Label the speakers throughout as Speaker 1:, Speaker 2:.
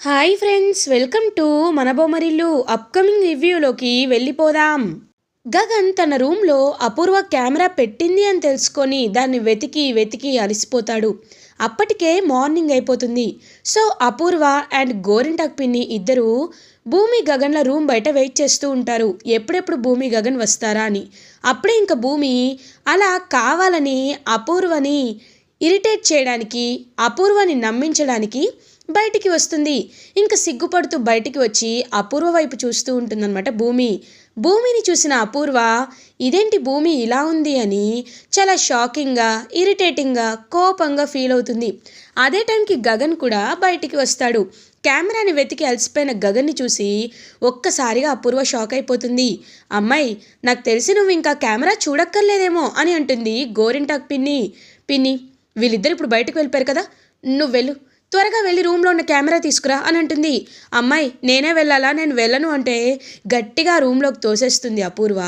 Speaker 1: Hi friends, welcome to మన Bommarillu. Upcoming రివ్యూలోకి వెళ్ళిపోదాం. గగన్ తన రూమ్లో అపూర్వ కెమెరా పెట్టింది అని తెలుసుకొని దాన్ని వెతికి వెతికి అలసిపోతాడు. అప్పటికే మార్నింగ్ అయిపోతుంది. సో అపూర్వ అండ్ గోరింటాక్ పిన్ని ఇద్దరు భూమి గగన్ల రూమ్ బయట వెయిట్ చేస్తూ ఉంటారు, ఎప్పుడెప్పుడు భూమి గగన్ వస్తారా అని. అప్పుడే ఇంకా భూమి అలా కావాలని అపూర్వని ఇరిటేట్ చేయడానికి, అపూర్వని నమ్మించడానికి బయటికి వస్తుంది. ఇంకా సిగ్గుపడుతూ బయటికి వచ్చి అపూర్వ వైపు చూస్తూ ఉంటుందన్నమాట భూమి. భూమిని చూసిన అపూర్వ ఇదేంటి భూమి ఇలా ఉంది అని చాలా షాకింగ్గా, ఇరిటేటింగ్గా, కోపంగా ఫీల్ అవుతుంది. అదే టైంకి గగన్ కూడా బయటికి వస్తాడు. కెమెరాని వెతికి అలసిపోయిన గగన్ని చూసి ఒక్కసారిగా అపూర్వ షాక్ అయిపోతుంది. అమ్మాయి, నాకు తెలిసి నువ్వు ఇంకా కెమెరా చూడక్కర్లేదేమో అని అంటుంది గోరింటాక్ పిన్ని. పిన్ని, వీళ్ళిద్దరు ఇప్పుడు బయటకు వెళ్ళిపోయారు కదా, నువ్వు వెళ్ళు, త్వరగా వెళ్ళి రూమ్లో ఉన్న కెమెరా తీసుకురా అని అంటుంది. అమ్మాయి, నేనే వెళ్ళాలా, నేను వెళ్ళను అంటే గట్టిగా రూమ్లోకి తోసేస్తుంది అపూర్వ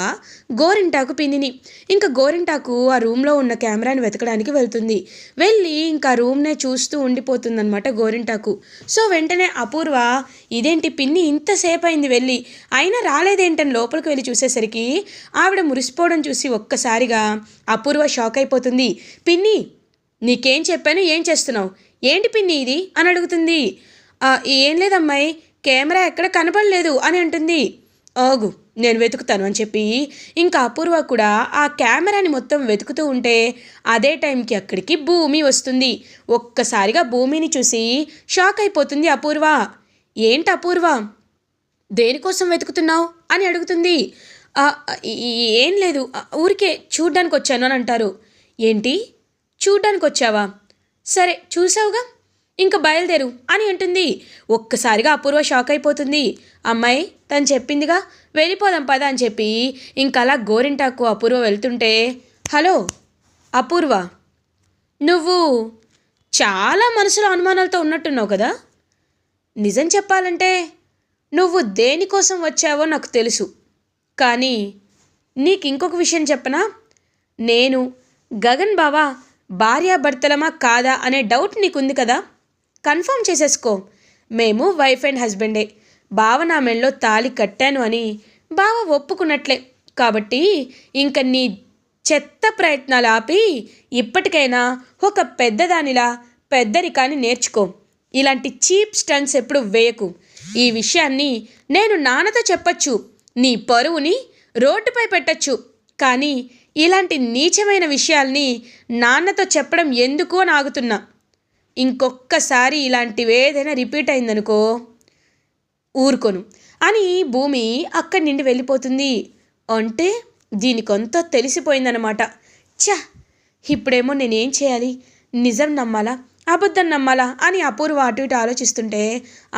Speaker 1: గోరింటాకు పిన్నిని. ఇంకా గోరింటాకు ఆ రూమ్లో ఉన్న కెమెరాని వెతకడానికి వెళ్తుంది. వెళ్ళి ఇంకా రూమ్నే చూస్తూ ఉండిపోతుందన్నమాట గోరింటాకు. సో వెంటనే అపూర్వ ఇదేంటి పిన్ని ఇంతసేపు అయింది వెళ్ళి, అయినా రాలేదేంటని లోపలికి వెళ్ళి చూసేసరికి ఆవిడ మురిసిపోవడం చూసి ఒక్కసారిగా అపూర్వ షాక్ అయిపోతుంది. పిన్ని, నీకేం చెప్పాను, ఏం చేస్తున్నావు, ఏంటి పిన్ని ఇది అని అడుగుతుంది. ఏం లేదమ్మాయి, కెమెరా ఎక్కడ కనపడలేదు అని అంటుంది. ఆగు, నేను వెతుకుతాను అని చెప్పి ఇంకా అపూర్వ కూడా ఆ కెమెరాని మొత్తం వెతుకుతూ ఉంటే అదే టైంకి అక్కడికి భూమి వస్తుంది. ఒక్కసారిగా భూమిని చూసి షాక్ అయిపోతుంది అపూర్వ. ఏంటి అపూర్వ, దేనికోసం వెతుకుతున్నావు అని అడుగుతుంది. ఏం లేదు, ఊరికే చూడ్డానికి వచ్చాను అని అంటారు. ఏంటి, చూడ్డానికి వచ్చావా, సరే చూసావుగా, ఇంకా బయలుదేరు అని అంటుంది. ఒక్కసారిగా అపూర్వ షాక్ అయిపోతుంది. అమ్మాయి, తను చెప్పిందిగా, వెళ్ళిపోదాం పద అని చెప్పి ఇంకా అలా గోరింటాకు అపూర్వ వెళ్తుంటే, హలో అపూర్వ, నువ్వు చాలా మనసులో అనుమానాలతో ఉన్నట్టున్నావు కదా. నిజం చెప్పాలంటే నువ్వు దేనికోసం వచ్చావో నాకు తెలుసు, కానీ నీకు ఇంకొక విషయం చెప్పనా. నేను గగన్ బావా భార్యాభర్తలమా కాదా అనే డౌట్ నీకుంది కదా, కన్ఫర్మ్ చేసేసుకో. మేము వైఫ్ అండ్ హస్బెండే. బావ నా మెళ్ళో తాళి కట్టాను అని బావ ఒప్పుకున్నట్లే. కాబట్టి ఇంక నీ చెత్త ప్రయత్నాలు ఆపి ఇప్పటికైనా ఒక పెద్దదానిలా పెద్దరికాన్ని నేర్చుకో. ఇలాంటి చీప్ స్టంట్స్ ఎప్పుడు వేయకు. ఈ విషయాన్ని నేను నాన్నతో చెప్పచ్చు, నీ పరువుని రోడ్డుపై పెట్టచ్చు, కానీ ఇలాంటి నీచమైన విషయాల్ని నాన్నతో చెప్పడం ఎందుకు అని ఆగుతున్నా. ఇంకొక్కసారి ఇలాంటివి ఏదైనా రిపీట్ అయిందనుకో ఊరుకోను అని భూమి అక్కడి నుండి వెళ్ళిపోతుంది. అంటే దీనికంతా తెలిసిపోయిందనమాట. ఛ, ఇప్పుడేమో నేనేం చేయాలి, నిజం నమ్మాలా అబద్ధం నమ్మాలా అని అపూర్వ అటు ఇటు ఆలోచిస్తుంటే,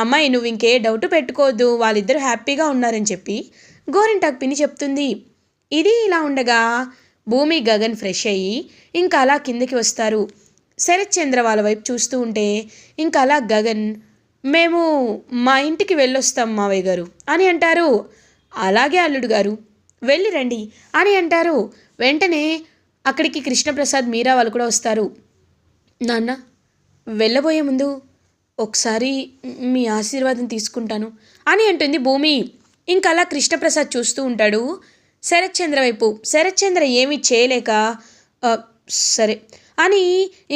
Speaker 1: అమ్మాయి నువ్వు ఇంకే డౌట్ పెట్టుకోవద్దు, వాళ్ళిద్దరూ హ్యాపీగా ఉన్నారని చెప్పి గోరింటాకు పిన్ని చెప్తుంది. ఇది ఇలా ఉండగా భూమి గగన్ ఫ్రెష్ అయ్యి ఇంకా అలా కిందకి వస్తారు. శరత్ చంద్ర వాళ్ళ వైపు చూస్తూ ఉంటే ఇంకా అలా గగన్, మేము మా ఇంటికి వెళ్ళొస్తాం మావయ్య గారు అని అంటారు. అలాగే అల్లుడు గారు, వెళ్ళి రండి అని అంటారు. వెంటనే అక్కడికి కృష్ణప్రసాద్ మీరా వాళ్ళు కూడా వస్తారు. నాన్న, వెళ్ళబోయే ముందు ఒకసారి మీ ఆశీర్వాదం తీసుకుంటాను అని అంటుంది భూమి. ఇంకా అలా కృష్ణప్రసాద్ చూస్తూ ఉంటాడు శరత్ చంద్ర వైపు. శరత్ చంద్ర ఏమీ చేయలేక సరే అని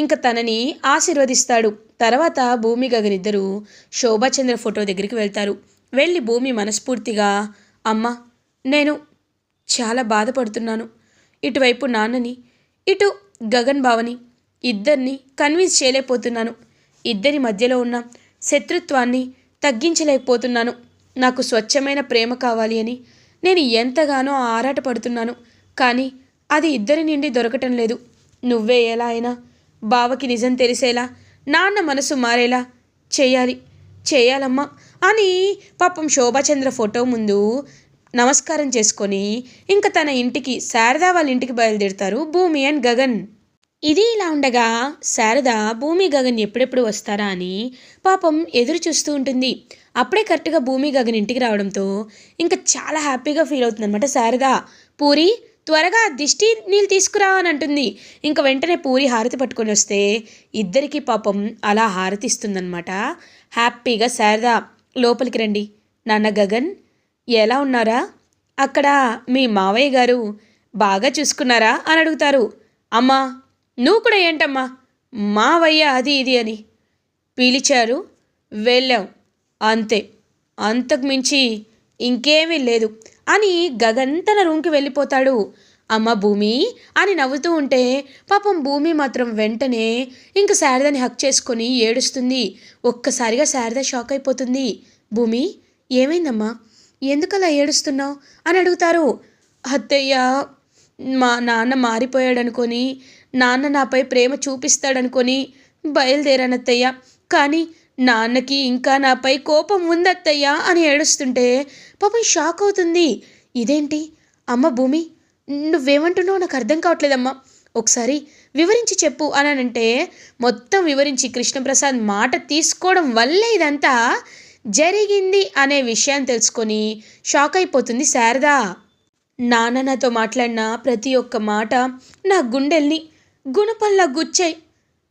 Speaker 1: ఇంకా తనని ఆశీర్వదిస్తాడు. తర్వాత భూమి గగన్ ఇద్దరు శోభాచంద్ర ఫోటో దగ్గరికి వెళ్తారు. వెళ్ళి భూమి మనస్ఫూర్తిగా, అమ్మ, నేను చాలా బాధపడుతున్నాను. ఇటువైపు నాన్నని, ఇటు గగన్ బావని ఇద్దరిని కన్విన్స్ చేయలేకపోతున్నాను. ఇద్దరి మధ్యలో ఉన్న శత్రుత్వాన్ని తగ్గించలేకపోతున్నాను. నాకు స్వచ్ఛమైన ప్రేమ కావాలి అని నేను ఎంతగానో ఆరాటపడుతున్నాను, కానీ అది ఇద్దరి నుండి దొరకటం లేదు. నువ్వే ఎలా అయినా బావకి నిజం తెలిసేలా, నాన్న మనసు మారేలా చేయాలమ్మా అని పాపం శోభాచంద్ర ఫోటో ముందు నమస్కారం చేసుకొని ఇంకా తన ఇంటికి, శారదా వాళ్ళ ఇంటికి బయలుదేరుతారు భూమి అండ్ గగన్. ఇది ఇలా ఉండగా శారద భూమి గగన్ ఎప్పుడెప్పుడు వస్తారా అని పాపం ఎదురు చూస్తూ ఉంటుంది. అప్పుడే కరెక్ట్గా భూమి గగన్ ఇంటికి రావడంతో ఇంకా చాలా హ్యాపీగా ఫీల్ అవుతుంది అనమాట శారద. పూరి, త్వరగా దిష్టి నీళ్ళు తీసుకురా అని అంటుంది. ఇంకా వెంటనే పూరి హారతి పట్టుకొని వస్తే ఇద్దరికి పాపం అలా హారతి ఇస్తుందన్నమాట హ్యాపీగా శారదా లోపలికి రండి. నాన్న గగన్ ఎలా ఉన్నారా? అక్కడ మీ మావయ్య గారు బాగా చూసుకున్నారా అని అడుగుతారు. అమ్మా నువ్వు కూడా ఏంటమ్మా మావయ్య అది ఇది అని పిలిచారు, వెళ్ళాం అంతే, అంతకు మించి ఇంకేమీ లేదు అని గగన్ తన రూమ్కి వెళ్ళిపోతాడు. అమ్మ భూమి అని నవ్వుతూ ఉంటే పాపం భూమి మాత్రం వెంటనే ఇంక శారదని హక్ చేసుకొని ఏడుస్తుంది. ఒక్కసారిగా శారద షాక్ అయిపోతుంది. భూమి ఏమైందమ్మా, ఎందుకలా ఏడుస్తున్నావు అని అడుగుతారు. అత్తయ్య మా నాన్న మారిపోయాడనుకొని, నాన్న నాపై ప్రేమ చూపిస్తాడనుకొని బయలుదేరానత్తయ్య, కానీ నాన్నకి ఇంకా నాపై కోపం ఉందత్తయ్య అని ఏడుస్తుంటే పాపం షాక్ అవుతుంది. ఇదేంటి అమ్మ భూమి నువ్వేమంటున్నావు నాకు అర్థం కావట్లేదమ్మా, ఒకసారి వివరించి చెప్పు అని అంటే మొత్తం వివరించి కృష్ణప్రసాద్ మాట తీసుకోవడం వల్లే ఇదంతా జరిగింది అనే విషయాన్ని తెలుసుకొని షాక్ అయిపోతుంది శారద. నాన్న నాతో మాట్లాడిన ప్రతి ఒక్క మాట నా గుండెల్ని గుణపల్లా గుచ్చాయి,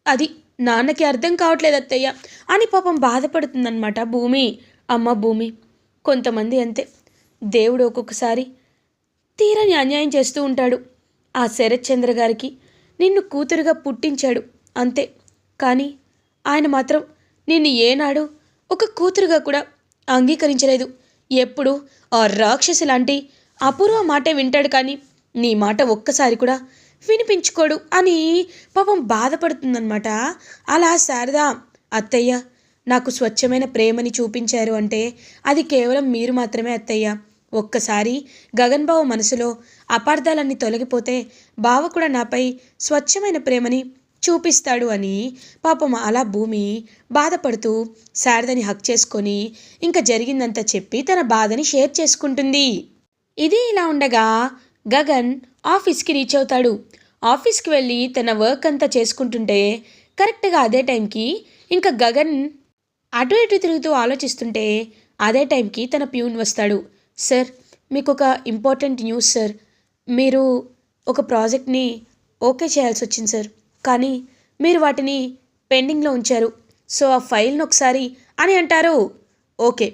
Speaker 1: అది నాన్నకి అర్థం కావట్లేదు అత్తయ్య అని పాపం బాధపడుతుందన్నమాట భూమి. అమ్మ భూమి కొంతమంది అంతే, దేవుడు ఒక్కొక్కసారి తీరని అన్యాయం చేస్తూ ఉంటాడు. ఆ శరత్ చంద్ర గారికి నిన్ను కూతురుగా పుట్టించాడు అంతే, కానీ ఆయన మాత్రం నిన్ను ఏనాడు ఒక కూతురుగా కూడా అంగీకరించలేదు. ఎప్పుడు ఆ రాక్షసి లాంటి అపూర్వ మాటే వింటాడు, కానీ నీ మాట ఒక్కసారి కూడా వినిపించుకోడు అని పాపం బాధపడుతుందన్నమాట. అలా శారదా అత్తయ్య నాకు స్వచ్ఛమైన ప్రేమని చూపించారు అంటే అది కేవలం మీరు మాత్రమే అత్తయ్య. ఒక్కసారి గగన్ బావ మనసులో అపార్థాలన్నీ తొలగిపోతే బావ కూడా నాపై స్వచ్ఛమైన ప్రేమని చూపిస్తాడు అని పాపం అలా భూమి బాధపడుతూ శారదని హక్ చేసుకొని ఇంకా జరిగిందంతా చెప్పి తన బాధని షేర్ చేసుకుంటుంది. ఇది ఇలా ఉండగా గగన్ ఆఫీస్కి రీచ్ అవుతాడు. ఆఫీస్కి వెళ్ళి తన వర్క్ అంతా చేసుకుంటుంటే కరెక్ట్గా అదే టైంకి ఇంకా గగన్ అటు ఇటు తిరుగుతూ ఆలోచిస్తుంటే అదే టైంకి తన ప్యూన్ వస్తాడు. సార్ మీకు ఒక ఇంపార్టెంట్ న్యూస్ సార్, మీరు ఒక ప్రాజెక్ట్ని ఓకే చేయాల్సి వచ్చింది సార్, కానీ మీరు వాటిని పెండింగ్లో ఉంచారు, సో ఆ ఫైల్ని ఒకసారి అని అంటారు. ఓకే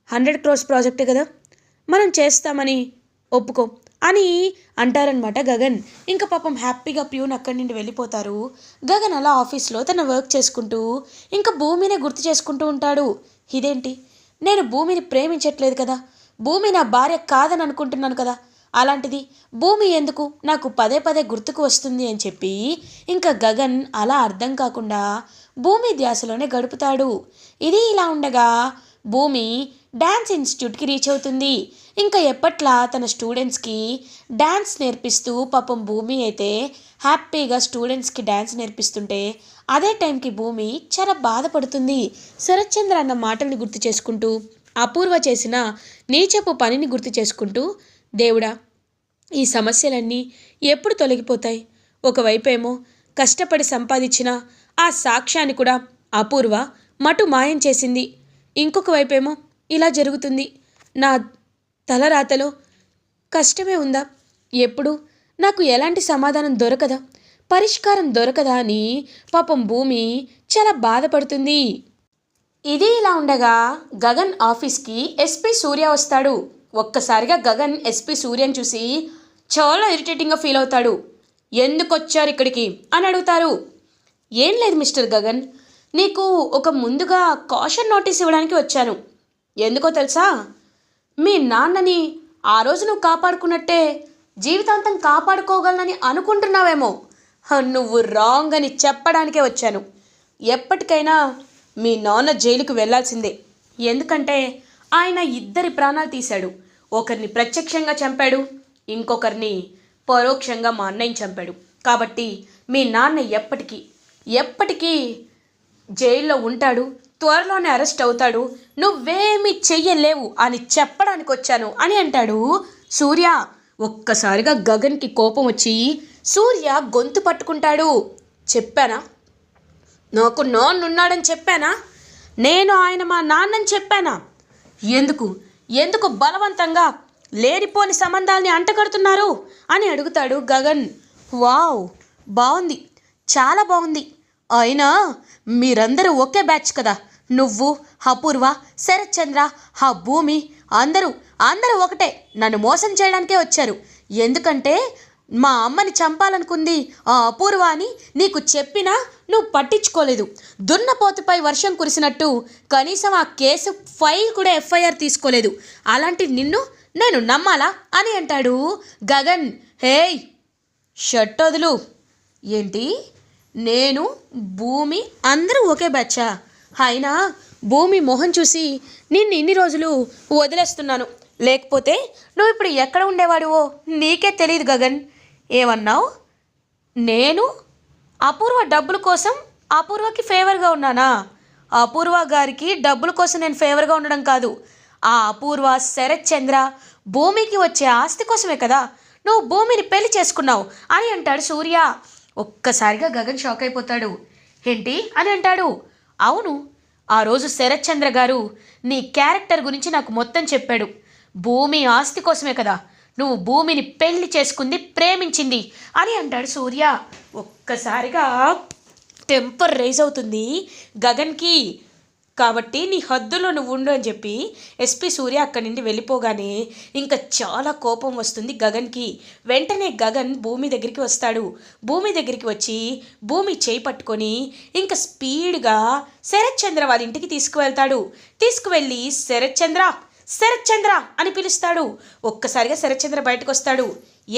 Speaker 1: 100 crores ప్రాజెక్టే కదా, మనం చేస్తామని ఒప్పుకో అని అంటారనమాట గగన్. ఇంకా పాపం హ్యాపీగా ప్యూన్ అక్కడి నుండి వెళ్ళిపోతారు. గగన్ అలా ఆఫీస్లో తన వర్క్ చేసుకుంటూ ఇంకా భూమినే గుర్తు చేసుకుంటూ ఉంటాడు. ఇదేంటి, నేను భూమిని ప్రేమించట్లేదు కదా, భూమి నా భార్య కాదని అనుకుంటున్నాను కదా, అలాంటిది భూమి ఎందుకు నాకు పదే పదే గుర్తుకు వస్తుంది అని చెప్పి ఇంకా గగన్ అలా అర్థం కాకుండా భూమి ధ్యాసలోనే గడుపుతాడు. ఇది ఇలా ఉండగా భూమి డ్యాన్స్ ఇన్స్టిట్యూట్కి రీచ్ అవుతుంది. ఇంకా ఎప్పట్లా తన స్టూడెంట్స్కి డ్యాన్స్ నేర్పిస్తూ పాపం భూమి అయితే హ్యాపీగా స్టూడెంట్స్కి డ్యాన్స్ నేర్పిస్తుంటే అదే టైంకి భూమి చాలా బాధపడుతుంది. శరత్ చంద్ర అన్న మాటల్ని గుర్తు చేసుకుంటూ అపూర్వ చేసిన నీచపు పనిని గుర్తు చేసుకుంటూ దేవుడా ఈ సమస్యలన్నీ ఎప్పుడు తొలగిపోతాయి, ఒకవైపేమో కష్టపడి సంపాదించిన ఆ సాక్ష్యాన్ని కూడా అపూర్వ మటు మాయం చేసింది, ఇంకొక వైపేమో ఇలా జరుగుతుంది, నా తలరాతలో కష్టమే ఉందా, ఎప్పుడు నాకు ఎలాంటి సమాధానం దొరకదా, పరిష్కారం దొరకదా అని పాపం భూమి చాలా బాధపడుతుంది. ఇది ఇలా ఉండగా గగన్ ఆఫీస్కి ఎస్పీ సూర్య వస్తాడు. ఒక్కసారిగా గగన్ ఎస్పీ సూర్యని చూసి చాలా ఇరిటేటింగ్గా ఫీల్ అవుతాడు. ఎందుకు వచ్చారు ఇక్కడికి అని అడుగుతారు. ఏం లేదు మిస్టర్ గగన్, నీకు ఒక ముందుగా కాషన్ నోటీస్ ఇవ్వడానికి వచ్చాను. ఎందుకో తెలుసా, మీ నాన్నని ఆ రోజు నువ్వు కాపాడుకున్నట్టే జీవితాంతం కాపాడుకోగలనని అనుకుంటున్నావేమో, నువ్వు రాంగ్ అని చెప్పడానికే వచ్చాను. ఎప్పటికైనా మీ నాన్న జైలుకు వెళ్ళాల్సిందే, ఎందుకంటే ఆయన 2 ప్రాణాలు తీశాడు. ఒకరిని ప్రత్యక్షంగా చంపాడు, ఇంకొకరిని పరోక్షంగా మా అన్నయ్యని చంపాడు. కాబట్టి మీ నాన్న ఎప్పటికీ జైల్లో ఉంటాడు, త్వరలోనే అరెస్ట్ అవుతాడు, నువ్వేమీ చెయ్యలేవు అని చెప్పడానికి వచ్చాను అని అంటాడు సూర్య. ఒక్కసారిగా గగన్కి కోపం వచ్చి సూర్య గొంతు పట్టుకుంటాడు. చెప్పానా, నాకు నాన్నున్నాడని చెప్పానా, నేను ఆయన మా నాన్నని చెప్పానా, ఎందుకు బలవంతంగా లేనిపోని సంబంధాల్ని అంటగడుతున్నారు అని అడుగుతాడు గగన్. వావ్, బాగుంది, చాలా బాగుంది, అయినా మీరందరూ ఒకే బ్యాచ్ కదా. నువ్వు, అపూర్వ, శరత్ చంద్ర, ఆ భూమి, అందరూ అందరూ ఒకటే. నన్ను మోసం చేయడానికే వచ్చారు. ఎందుకంటే మా అమ్మని చంపాలనుకుంది ఆ అపూర్వ అని నీకు చెప్పినా నువ్వు పట్టించుకోలేదు. దున్నపోతుపై వర్షం కురిసినట్టు కనీసం ఆ కేసు ఫైల్ కూడా ఎఫ్ఐఆర్ తీసుకోలేదు. అలాంటి నిన్ను నేను నమ్మాలా అని అంటాడు గగన్. హేయ్, షర్ట్ వదులు. ఏంటి, నేను, భూమి అందరూ ఒకే బ్యాచా? అయినా భూమి మొహం చూసి నిన్ను ఇన్ని రోజులు వదిలేస్తున్నాను. లేకపోతే నువ్వు ఇప్పుడు ఎక్కడ ఉండేవాడివో నీకే తెలియదు గగన్. ఏమన్నావు? నేను అపూర్వ డబ్బుల కోసం అపూర్వకి ఫేవర్గా ఉన్నానా? అపూర్వ గారికి డబ్బుల కోసం నేను ఫేవర్గా ఉండడం కాదు. ఆ అపూర్వ, శరత్ చంద్ర, భూమికి వచ్చే ఆస్తి కోసమే కదా నువ్వు భూమిని పెళ్లి చేసుకున్నావు అని అంటాడు సూర్య. ఒక్కసారిగా గగన్ షాక్ అయిపోతాడు. ఏంటి అని అంటాడు. అవును, ఆ రోజు శరత్ చంద్ర గారు నీ క్యారెక్టర్ గురించి నాకు మొత్తం చెప్పాడు. భూమి ఆస్తి కోసమే కదా నువ్వు భూమిని పెళ్లి చేసుకుంది, ప్రేమించింది అని అంటాడు సూర్య. ఒక్కసారిగా టెంపర్ రైజ్ అవుతుంది గగన్కి. కాబట్టి నీ హద్దులో నువ్వు ఉండు అని చెప్పి ఎస్పీ సూర్య అక్కడి నుండి వెళ్ళిపోగానే ఇంకా చాలా కోపం వస్తుంది గగన్కి. వెంటనే గగన్ భూమి దగ్గరికి వస్తాడు. భూమి దగ్గరికి వచ్చి భూమి చేయి పట్టుకొని ఇంకా స్పీడ్గా శరత్ చంద్ర వాళ్ళ ఇంటికి తీసుకువెళ్తాడు. తీసుకువెళ్ళి శరత్ చంద్ర, శరత్ చంద్ర అని పిలుస్తాడు. ఒక్కసారిగా శరత్ చంద్ర బయటకు వస్తాడు.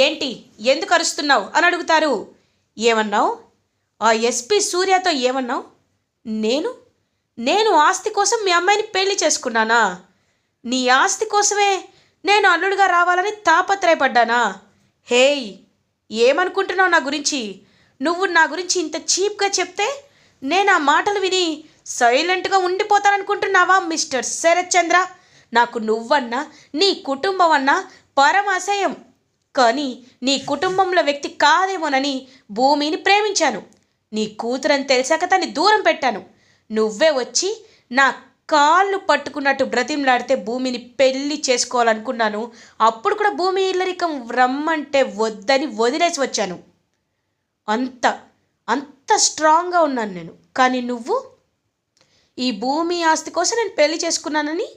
Speaker 1: ఏంటి, ఎందుకు అరుస్తున్నావు అని అడుగుతారు. ఏమన్నావు? ఆ ఎస్పీ సూర్యతో ఏమన్నావు? నేను ఆస్తి కోసం మీ అమ్మాయిని పెళ్లి చేసుకున్నానా? నీ ఆస్తి కోసమే నేను అల్లుడుగా రావాలని తాపత్రయపడ్డానా? హేయ్, ఏమనుకుంటున్నావు నా గురించి? నువ్వు నా గురించి ఇంత చీప్గా చెప్తే నేను ఆ మాటలు విని సైలెంట్గా ఉండిపోతాననుకుంటున్నావా మిస్టర్ శరత్ చంద్ర? నాకు నువ్వన్నా నీ కుటుంబం అన్నా పరమ అసహ్యం. కానీ నీ కుటుంబంలో వ్యక్తి కాదేమోనని భూమిని ప్రేమించాను. నీ కూతురని తెలిసాక తన్ని దూరం పెట్టాను. నువ్వే వచ్చి నా కాళ్ళు పట్టుకున్నట్టు బ్రతిమలాడితే భూమిని పెళ్ళి చేసుకోవాలనుకున్నాను. అప్పుడు కూడా భూమి ఇల్లరికం రమ్మంటే వద్దని వదిలేసి వచ్చాను. అంత అంత స్ట్రాంగ్గా ఉన్నాను నేను. కానీ నువ్వు ఈ భూమి ఆస్తి కోసం నేను పెళ్లి చేసుకున్నానని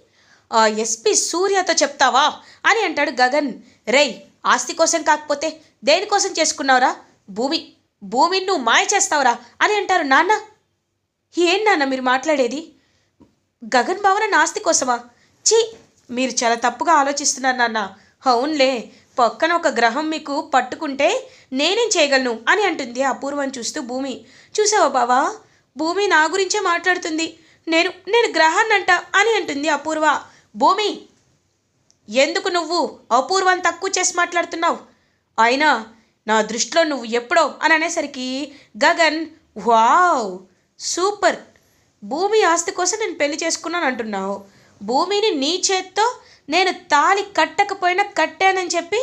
Speaker 1: ఆ ఎస్పీ సూర్యతో చెప్తావా అని అంటాడు గగన్. రేయ్, ఆస్తి కోసం కాకపోతే దేనికోసం చేసుకున్నావురా? భూమిని నువ్వు మాయ చేస్తావురా అని అంటారు. నాన్న, ఏం నాన్న మీరు మాట్లాడేది? గగన్ భావన నాస్తి కోసమా? చీ, మీరు చాలా తప్పుగా ఆలోచిస్తున్నారు నాన్న. అవునులే, పక్కన ఒక గ్రహం మీకు పట్టుకుంటే నేనేం చేయగలను అని అంటుంది అపూర్వని చూస్తూ భూమి. చూసావా బావా, భూమి నా గురించే మాట్లాడుతుంది. నేను గ్రహాన్నంట అని అంటుంది అపూర్వ. భూమి, ఎందుకు నువ్వు అపూర్వని తక్కువ చేసి మాట్లాడుతున్నావు? అయినా నా దృష్టిలో నువ్వు ఎప్పుడో అని అనేసరికి గగన్, వావ్ సూపర్, భూమి ఆస్తి కోసం నేను పెళ్లి చేసుకున్నాను అంటున్నావు. భూమిని నీ చేత్తో నేను తాళి కట్టకపోయినా కట్టానని చెప్పి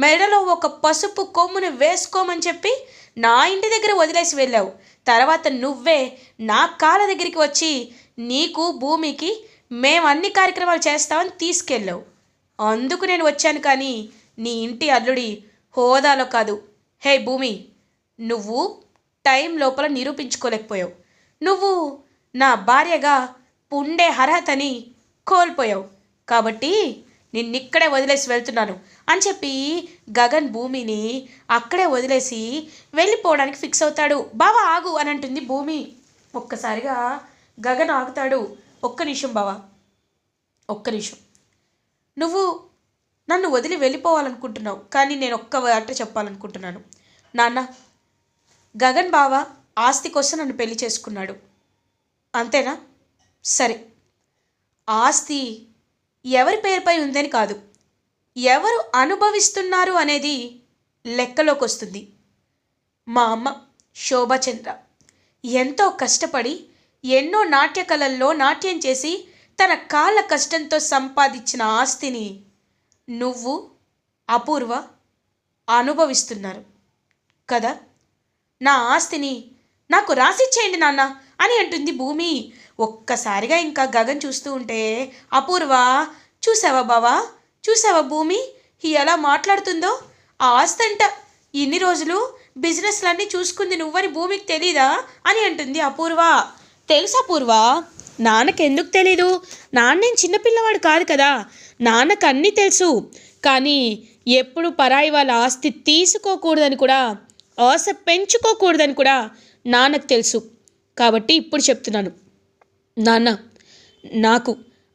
Speaker 1: మెడలో ఒక పసుపు కొమ్ముని వేసుకోమని చెప్పి నా ఇంటి దగ్గర వదిలేసి వెళ్ళావు. తర్వాత నువ్వే నా కాళ్ళ దగ్గరికి వచ్చి నీకు భూమికి మేము అన్ని కార్యక్రమాలు చేస్తామని తీసుకెళ్ళావు. అందుకు నేను వచ్చాను, కానీ నీ ఇంటి అల్లుడి హోదాలో కాదు. హే భూమి, నువ్వు టైం లోపల నిరూపించుకోలేకపోయావు. నువ్వు నా భార్యగా ఉండే అర్హతని కోల్పోయావు. కాబట్టి నిన్నిక్కడే వదిలేసి వెళ్తున్నాను అని చెప్పి గగన్ భూమిని అక్కడే వదిలేసి వెళ్ళిపోవడానికి ఫిక్స్ అవుతాడు. బావా ఆగు అని అంటుంది భూమి. ఒక్కసారిగా గగన్ ఆగుతాడు. ఒక్క నిమిషం బావా, ఒక్క నిమిషం. నువ్వు నన్ను వదిలి వెళ్ళిపోవాలనుకుంటున్నావు, కానీ నేను ఒక్క మాట చెప్పాలనుకుంటున్నాను. నాన్న, గగన్ బావ ఆస్తి కోసం నన్ను పెళ్లి చేసుకున్నాడు, అంతేనా? సరే, ఆస్తి ఎవరి పేరుపై ఉందని కాదు, ఎవరు అనుభవిస్తున్నారు అనేది లెక్కలోకి వస్తుంది. మా అమ్మ శోభాచంద్ర ఎంతో కష్టపడి ఎన్నో నాట్య కళల్లో నాట్యం చేసి తన కాళ్ళ కష్టంతో సంపాదించిన ఆస్తిని నువ్వు, అపూర్వ అనుభవిస్తున్నారు కదా. నా ఆస్తిని నాకు రాసిచ్చేయండి నాన్న అని అంటుంది భూమి. ఒక్కసారిగా ఇంకా గగన్ చూస్తూ ఉంటే అపూర్వ, చూసావా బావా, చూసావా భూమి ఎలా మాట్లాడుతుందో? ఆ ఆస్తి అంట ఇన్ని రోజులు బిజినెస్లన్నీ చూసుకుంది నువ్వని భూమికి తెలీదా అని అంటుంది అపూర్వ. తెలుసా అపూర్వ, నాన్నకెందుకు తెలీదు? నాన్నేం చిన్నపిల్లవాడు కాదు కదా, నాన్నకు అన్నీ తెలుసు. కానీ ఎప్పుడు పరాయి వాళ్ళ ఆస్తి తీసుకోకూడదని కూడా, ఆశ పెంచుకోకూడదని కూడా నాన్నకు తెలుసు. కాబట్టి ఇప్పుడు చెప్తున్నాను, నాన్న, నాకు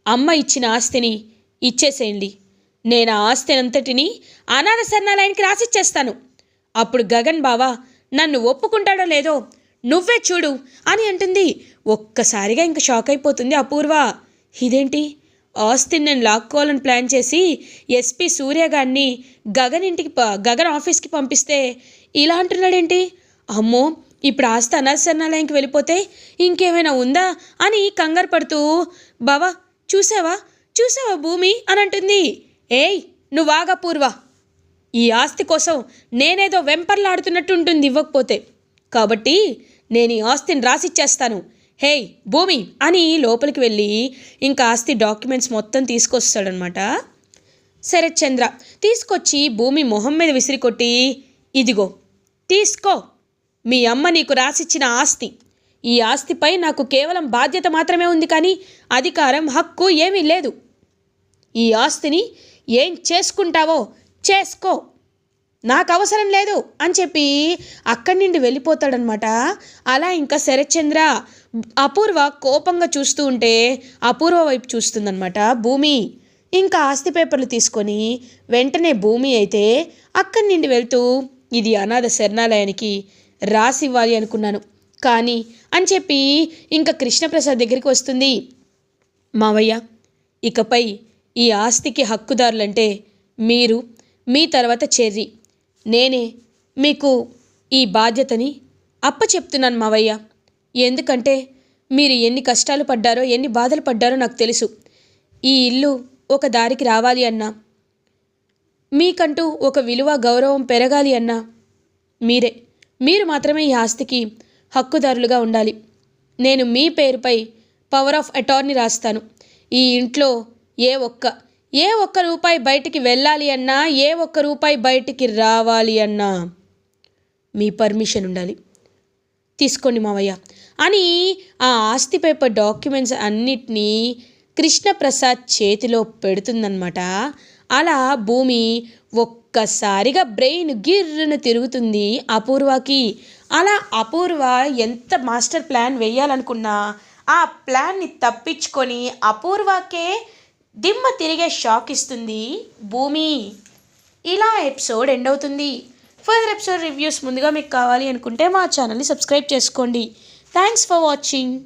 Speaker 1: అమ్మ ఇచ్చిన ఆస్తిని ఇచ్చేసేయండి. నేను ఆ ఆస్తి అంతటిని అనాథ శరణాలయానికి రాసిచ్చేస్తాను. అప్పుడు గగన్ బావ నన్ను ఒప్పుకుంటాడో లేదో నువ్వే చూడు అని అంటుంది. ఒక్కసారిగా ఇంక షాక్ అయిపోతుంది అపూర్వ. ఇదేంటి, ఆస్తిని నేను లాక్కోవాలని ప్లాన్ చేసి ఎస్పీ సూర్య గారిని గగన్ ఆఫీస్కి పంపిస్తే ఇలా అంటున్నాడేంటి? అమ్మో, ఇప్పుడు ఆస్తి అనాథ శరణాలయానికి వెళ్ళిపోతే ఇంకేమైనా ఉందా అని కంగారు పడుతూ, బావా చూసావా చూసావా భూమి అని అంటుంది. ఏయ్ నువ్వాగా పూర్వ, ఈ ఆస్తి కోసం నేనేదో వెంపర్లాడుతున్నట్టు ఉంటుంది ఇవ్వకపోతే. కాబట్టి నేను ఈ ఆస్తిని రాసిచ్చేస్తాను. హేయ్ భూమి అని లోపలికి వెళ్ళి ఇంకా ఆస్తి డాక్యుమెంట్స్ మొత్తం తీసుకొస్తాడనమాట శరత్ చంద్ర. తీసుకొచ్చి భూమి మొహం మీద విసిరికొట్టి, ఇదిగో తీసుకో, మీ అమ్మ నీకు రాసిచ్చిన ఆస్తి. ఈ ఆస్తిపై నాకు కేవలం బాధ్యత మాత్రమే ఉంది, కానీ అధికారం, హక్కు ఏమీ లేదు. ఈ ఆస్తిని ఏం చేసుకుంటావో చేసుకో, నాకు అవసరం లేదు అని చెప్పి అక్కడి నుండి వెళ్ళిపోతాడనమాట. అలా ఇంకా శరత్చంద్ర అపూర్వ కోపంగా చూస్తూ ఉంటే అపూర్వ వైపు చూస్తుందనమాట భూమి. ఇంకా ఆస్తి పేపర్లు తీసుకొని వెంటనే భూమి అయితే అక్కడి నుండి వెళ్తూ, ఇది అనాథ శరణాలయానికి రాసివ్వాలి అనుకున్నాను కానీ అని చెప్పి ఇంకా కృష్ణప్రసాద్ దగ్గరికి వస్తుంది. మావయ్య, ఇకపై ఈ ఆస్తికి హక్కుదారులంటే మీరు, మీ తర్వాత చెర్రి. నేనే మీకు ఈ బాధ్యతని అప్పచెప్తున్నాను మావయ్య. ఎందుకంటే మీరు ఎన్ని కష్టాలు పడ్డారో, ఎన్ని బాధలు పడ్డారో నాకు తెలుసు. ఈ ఇల్లు ఒక దారికి రావాలి అన్నా, మీకంటూ ఒక విలువ, గౌరవం పెరగాలి అన్నా మీరు మాత్రమే ఈ ఆస్తికి హక్కుదారులుగా ఉండాలి. నేను మీ పేరుపై పవర్ ఆఫ్ అటార్నీ రాస్తాను. ఈ ఇంట్లో ఏ ఒక్క రూపాయి బయటికి వెళ్ళాలి అన్నా, ఏ ఒక్క రూపాయి బయటికి రావాలి అన్నా మీ పర్మిషన్ ఉండాలి. తీసుకోండి మావయ్య అని ఆ ఆస్తి పేపర్ డాక్యుమెంట్స్ అన్నిటినీ కృష్ణప్రసాద్ చేతిలో పెడుతుందన్నమాట. అలా భూమి ఒక్కసారిగా బ్రెయిన్ గిర్రును తిరుగుతుంది అపూర్వకి. అలా అపూర్వ ఎంత మాస్టర్ ప్లాన్ వేయాలనుకున్నా ఆ ప్లాన్ని తప్పించుకొని అపూర్వకే దిమ్మ తిరిగే షాక్ ఇస్తుంది భూమి. ఇలా ఎపిసోడ్ ఎండ్ అవుతుంది. ఫర్దర్ ఎపిసోడ్ రివ్యూస్ ముందుగా మీకు కావాలి అనుకుంటే మా ఛానల్ని సబ్స్క్రైబ్ చేసుకోండి. Thanks for watching.